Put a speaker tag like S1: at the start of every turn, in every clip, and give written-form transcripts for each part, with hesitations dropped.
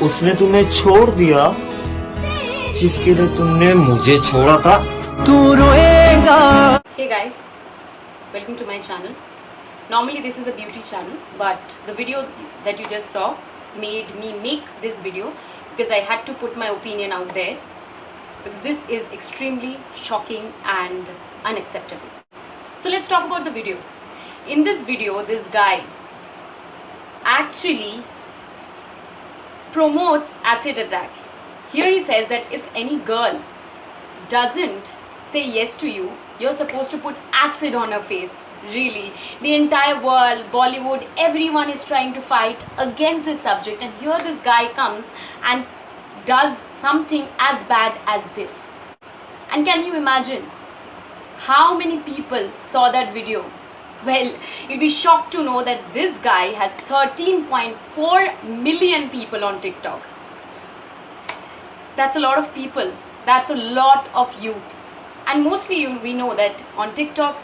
S1: उसने तुम्हें छोड़ दिया जिसके लिए तुमने मुझे छोड़ा था। तू रोएगा।
S2: Hey guys, welcome to my channel. Normally this is a beauty channel, but the video that you just saw made me make this video because I had to put my opinion out there, because this is extremely shocking and unacceptable. So let's talk about the video. In this video, this guy actually promotes acid attack. Here he says that if any girl doesn't say yes to you, you're supposed to put acid on her face. Really, the entire world, Bollywood, everyone is trying to fight against this subject, and here this guy comes and does something as bad as this. And can you imagine how many people saw that video? Well, you'll be shocked to know that this guy has 13.4 million people on TikTok. That's a lot of people. That's a lot of youth. And mostly we know that on TikTok,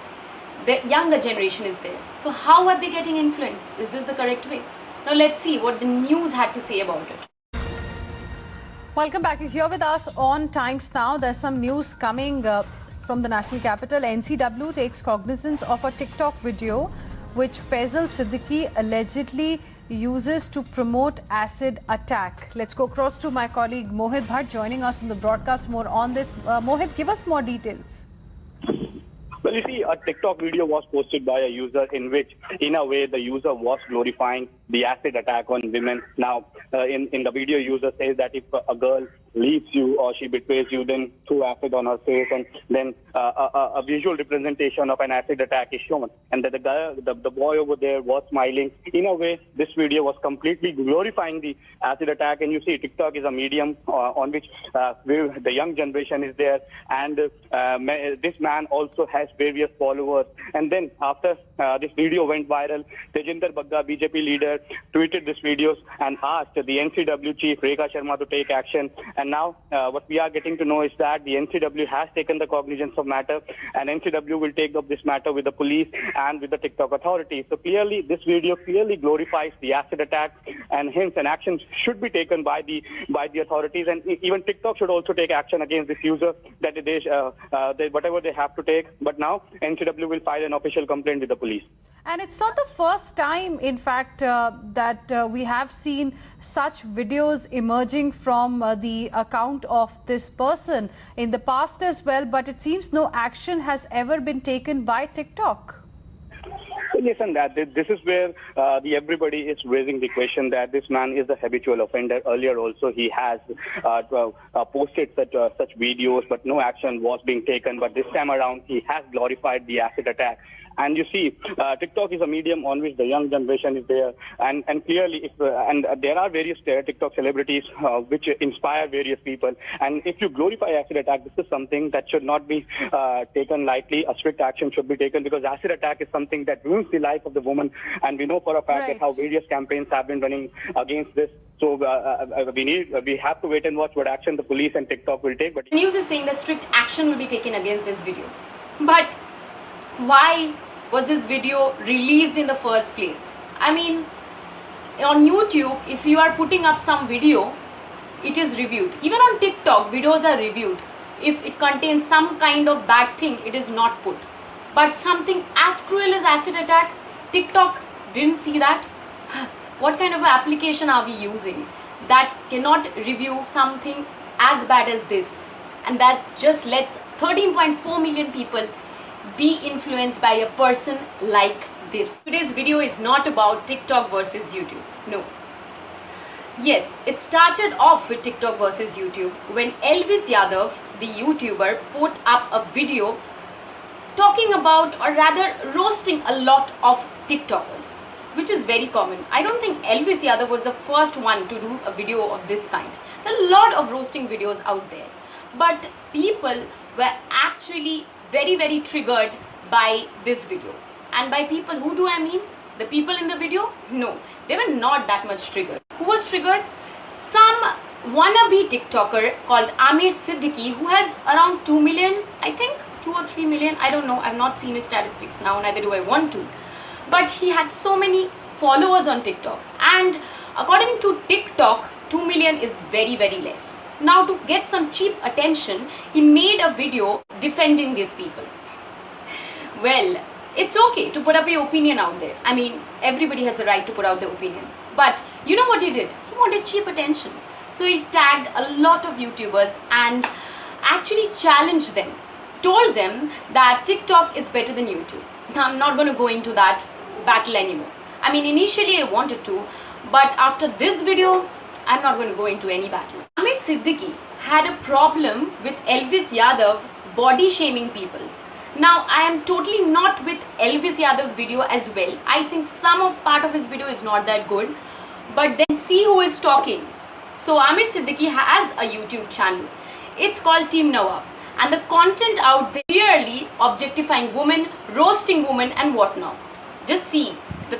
S2: the younger generation is there. So how are they getting influenced? Is this the correct way? Now let's see what the news had to say about it.
S3: Welcome back. You're here with us on Times Now. There's some news coming from the national capital. NCW takes cognizance of a TikTok video which Faisal Siddiqui allegedly uses to promote acid attack. Let's go across to my colleague Mohit Bhatt joining us in the broadcast more on this. Mohit, give us more details.
S4: Well, you see, a TikTok video was posted by a user in which, in a way, the user was glorifying the acid attack on women. Now, in the video, user says that if a girl leaves you or she betrays you, then throw acid on her face, and then a visual representation of an acid attack is shown. And that the boy over there was smiling. In a way, this video was completely glorifying the acid attack. And you see, TikTok is a medium on which the young generation is there, and this man also has various followers. And then after this video went viral, Tejinder Bagga, BJP leader, tweeted these videos and asked the NCW chief Rekha Sharma to take action. And now what we are getting to know is that the NCW has taken the cognizance of matter, and NCW will take up this matter with the police and with the TikTok authorities. So clearly, this video clearly glorifies the acid attack, and hence an action should be taken by the authorities, and even TikTok should also take action against this user, that whatever they have to take. But now NCW will file an official complaint with the police.
S3: And it's not the first time, in fact, that we have seen such videos emerging from the account of this person in the past as well, but it seems no action has ever been taken by TikTok.
S4: Yes, and that this is where everybody is raising the question that this man is a habitual offender. Earlier also he has posted such videos, but no action was being taken. But this time around he has glorified the acid attack. And you see, TikTok is a medium on which the young generation is there, and clearly, there are various TikTok celebrities which inspire various people. And if you glorify acid attack, this is something that should not be taken lightly. A strict action should be taken, because acid attack is something that ruins the life of the woman, and we know for a fact that how various campaigns have been running against this. So we have to wait and watch what action the police and TikTok will take. But
S2: The news is saying that strict action will be taken against this video. But why was this video released in the first place? I mean, on YouTube, if you are putting up some video, it is reviewed. Even on TikTok, videos are reviewed. If it contains some kind of bad thing, it is not put. But something as cruel as acid attack, TikTok didn't see that. What kind of application are we using that cannot review something as bad as this, and that just lets 13.4 million people be influenced by a person like this? Today's video is not about TikTok versus YouTube. No. Yes, it started off with TikTok versus YouTube when Elvis Yadav, the YouTuber, put up a video talking about, or rather roasting, a lot of TikTokers, which is very common. I don't think Elvis Yadav was the first one to do a video of this kind. There are a lot of roasting videos out there, but people were actually very, very triggered by this video. And by people, who do I mean? The people in the video? No, they were not that much triggered. Who was triggered? Some wannabe TikToker called Amir Siddiqui, who has around 2 million, I think, 2 or 3 million, I don't know, I've not seen his statistics now, neither do I want to. But he had so many followers on TikTok, and according to TikTok, 2 million is very, very less. Now, to get some cheap attention, he made a video defending these people. Well, it's okay to put up your opinion out there. I mean, everybody has the right to put out their opinion. But you know what he did? He wanted cheap attention. So he tagged a lot of YouTubers and actually challenged them, told them that TikTok is better than YouTube. Now, I'm not going to go into that battle anymore. I mean, initially I wanted to, but after this video, I'm not going to go into any battle. Amir Siddiqui had a problem with Elvis Yadav body shaming people. Now, I am totally not with Elvis Yadav's video as well. I think part of his video is not that good. But then see who is talking. So, Amir Siddiqui has a YouTube channel. It's called Team Nawab. And the content out there clearly objectifying women, roasting women and whatnot. Just see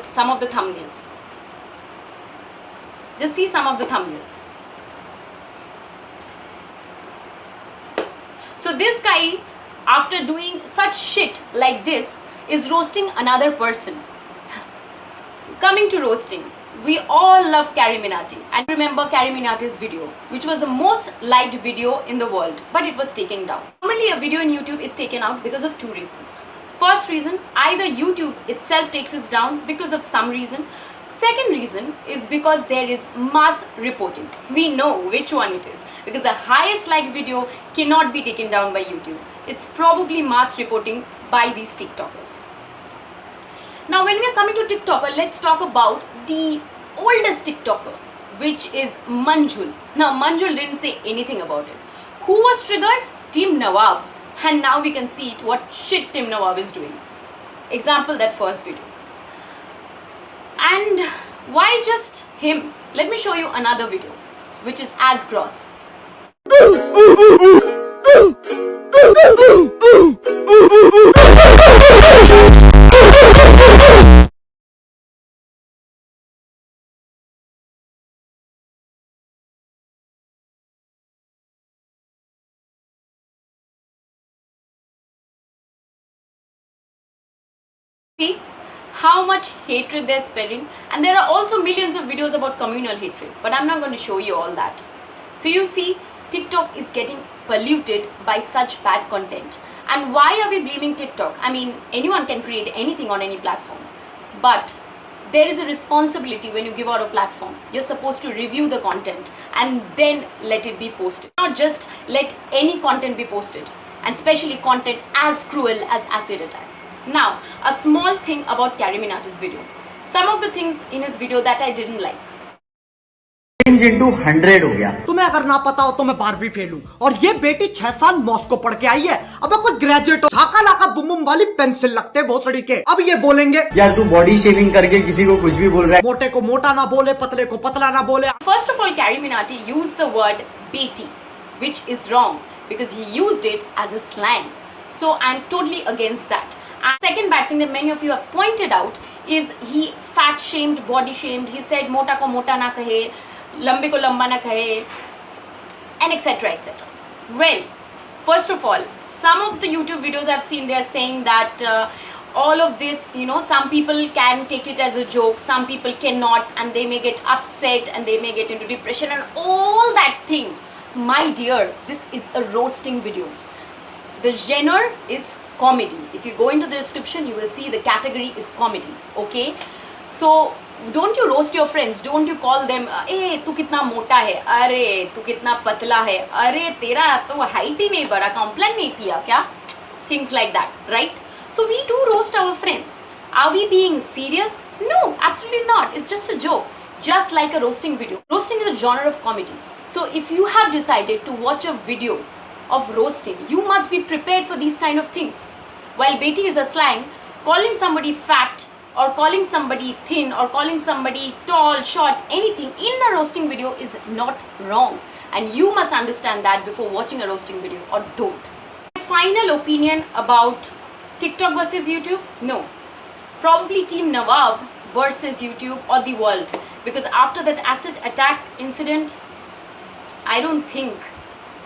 S2: some of the thumbnails. Just see some of the thumbnails. So this guy, after doing such shit like this, is roasting another person. Coming to roasting, we all love Carrie Minati. And remember Carrie Minati's video, which was the most liked video in the world, but it was taken down. Normally a video on YouTube is taken out because of two reasons. First reason, either YouTube itself takes it down because of some reason. Second reason is because there is mass reporting. We know which one it is, because the highest liked video cannot be taken down by YouTube. It's probably mass reporting by these TikTokers. Now, when we are coming to TikToker, let's talk about the oldest TikToker, which is Manjul. Now, Manjul didn't say anything about it. Who was triggered? Team Nawab. And now we can see what shit Team Nawab is doing. Example, that first video. And why just him? Let me show you another video, which is as gross. See how much hatred they're spreading, and there are also millions of videos about communal hatred, but I'm not going to show you all that. So you see, TikTok is getting polluted by such bad content. And why are we blaming TikTok? I mean, anyone can create anything on any platform, but there is a responsibility when you give out a platform. You're supposed to review the content and then let it be posted. Not just let any content be posted, and especially content as cruel as acid attack. Now, a small thing about Carrie Minati's video. Some of the things in his video that I didn't like.
S1: into 100 हो गया।
S5: तुम्हें अगर ना पता हो तो मैं 12वीं फेल हूँ और ये बेटी 6 साल मॉस्को पढ़ के आई है। अब कोई ग्रेजुएट हो, झाका लाका बुम बुम वाली पेंसिल लगते भोसड़ी के। अब ये बोलेंगे
S1: यार तू बॉडी शेविंग करके किसी को कुछ भी बोल रहा है।
S5: मोटे को मोटा ना बोले, पतले को पतला ना बोले।
S2: First of all, Carrie Minati used the word beti, which is wrong because he used it as a slang. So I'm totally against that. And second bad thing that many of you have pointed out is he fat shamed, body shamed. He said mota ko mota na kahe, lambe ko lamba na kahe, and etc. etc. Well, first of all, some of the YouTube videos I've seen, they are saying that all of this, you know, some people can take it as a joke, some people cannot, and they may get upset and they may get into depression and all that thing. My dear, this is a roasting video. The genre is comedy. If you go into the description, you will see the category is comedy. Okay, so don't you roast your friends, don't you call them ए तू कितना मोटा है, अरे तू कितना पतला है, अरे तेरा तो हाइट ही नहीं बढ़ा, कॉम्प्लेन नहीं किया क्या, things like that, right? So we do roast our friends. Are we being serious? No, absolutely not. It's just a joke, just like a roasting video. Roasting is a genre of comedy. So if you have decided to watch a video of roasting, you must be prepared for these kind of things. While beti is a slang, calling somebody fat or calling somebody thin or calling somebody tall, short, anything in a roasting video is not wrong, and you must understand that before watching a roasting video, or don't. Final opinion about TikTok versus YouTube? No, probably Team Nawab versus YouTube or the world, because after that acid attack incident, I don't think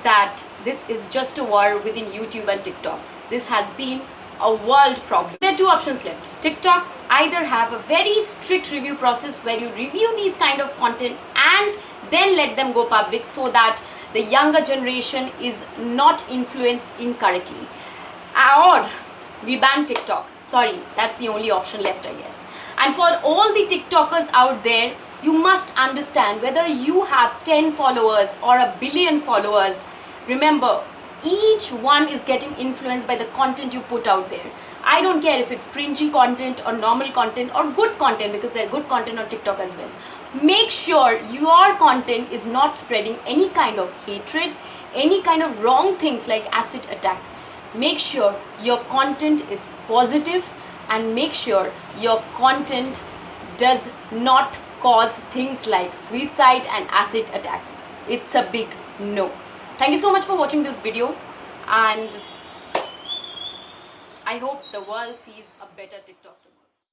S2: that this is just a war within YouTube and TikTok. This has been a world problem. There are two options left, TikTok either have a very strict review process where you review these kind of content and then let them go public so that the younger generation is not influenced incorrectly, or we ban TikTok. Sorry, that's the only option left, I guess. And for all the TikTokers out there, you must understand whether you have 10 followers or a billion followers. Remember, each one is getting influenced by the content you put out there. I don't care if it's cringy content or normal content or good content, because there are good content on TikTok as well. Make sure your content is not spreading any kind of hatred, any kind of wrong things like acid attack. Make sure your content is positive, and make sure your content does not cause things like suicide and acid attacks. It's a big no. Thank you so much for watching this video, and I hope the world sees a better TikTok.